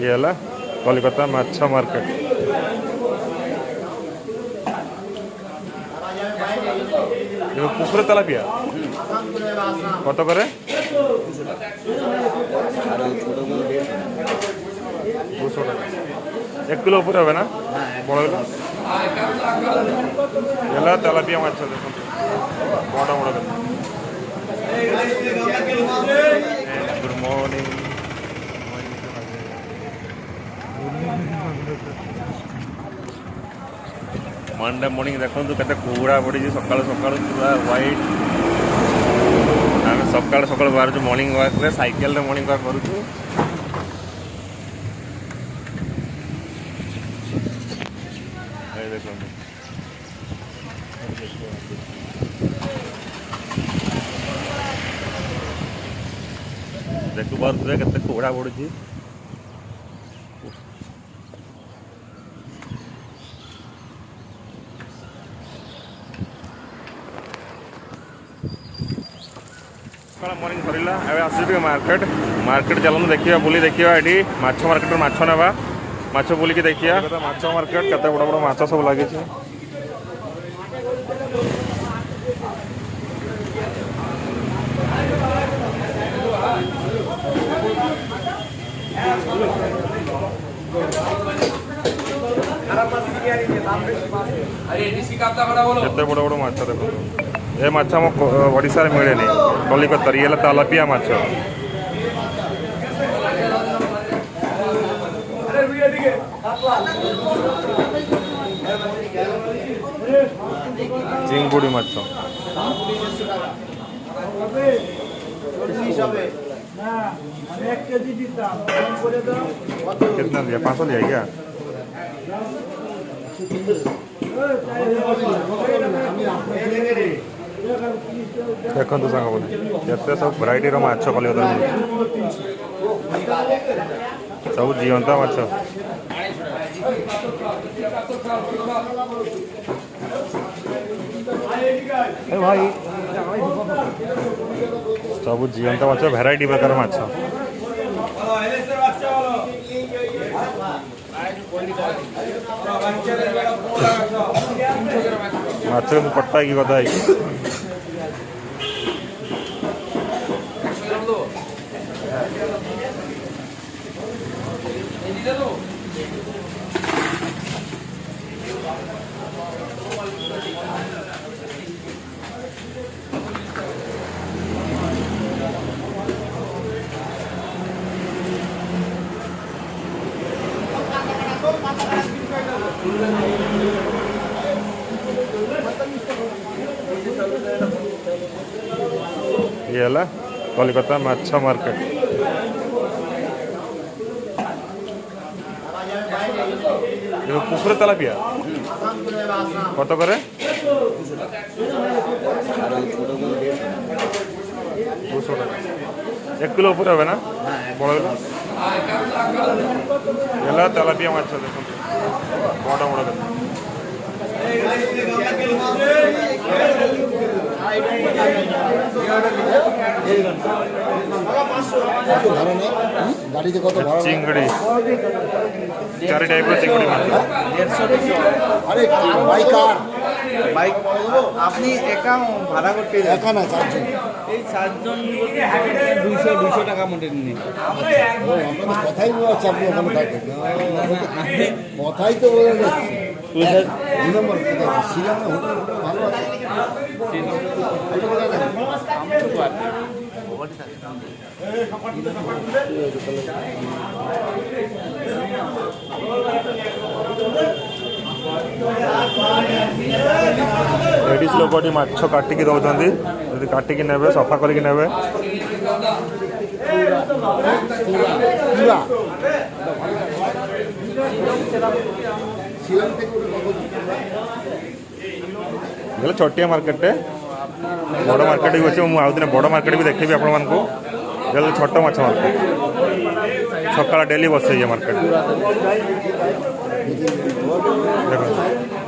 ये है कलिकता माछ मार्केट। पुकुर तेलापिया कत करे 200 টাকা 1 किलो ऊपर হবে না বড় গুলো এলা তেলাপিয়া মাছ দেখুন বড় বড় কথা। गुड मॉर्निंग मंडे मॉर्निंग देखो केते कुड़ा पड़ी सकाल सकाल पूरा व्हाइट आम सकाल सकाल बाहर मॉर्निंग वॉक रे साइकिल रे मॉर्निंग वॉक करूँ देखो देखु पारे के कुड़ा पड़ी मॉर्निंग सरला एवं आस मार्केट मार्केट चलूँ देखा बुली देखा ये माछ मार्केट माछ ना माछ बुलिकी देखिए माछ मार्केट केते बड़ बड़ माछ सब लगे केते बड़ बड़ माछ देखो ये माछ आम ओडिशा रे मिले कलिकता ये तेलापिया माछ चिंगुड़ी माछ कितना दिया 500 दिया क्या देखो सांग बोले सब भराइटी माछ कलिकता सब जीवंता माछ भाई सब जीवंत माछ भेराइटी प्रकार माछ माछ पट्टा की कथा ये है कलिकता माछ मार्केट। पुकुर तेलापिया कत करे 200 টাকা 1 किलो ऊपर হবে না বড় গুলো এলা তেলাপিয়া মাছ দেখুন বড় বড় কথা। चिंगड़ी 4 टाइप चिंगड़ी अरे বাইক আপনি একা ভাড়া করতে একা না চারজন এই চারজন 200 টাকা মধ্যে নিন কথাই বলা চাপনি ওখানে থাকে কথাই তো বলে যাচ্ছে তুই স্যার 2 নম্বর শিলামে হোটেল ভালো আছে लेडीज लोग माछ काटिकी दौरान यदि काटिकी ने सफा करके ने छोटिया मार्केट बड़ मार्केट भी अच्छे मुझे दिन बड़ मार्केट भी देखी आपण मानक छोट माछ मार्केट सकाल डेली बसे ये मार्केट देखो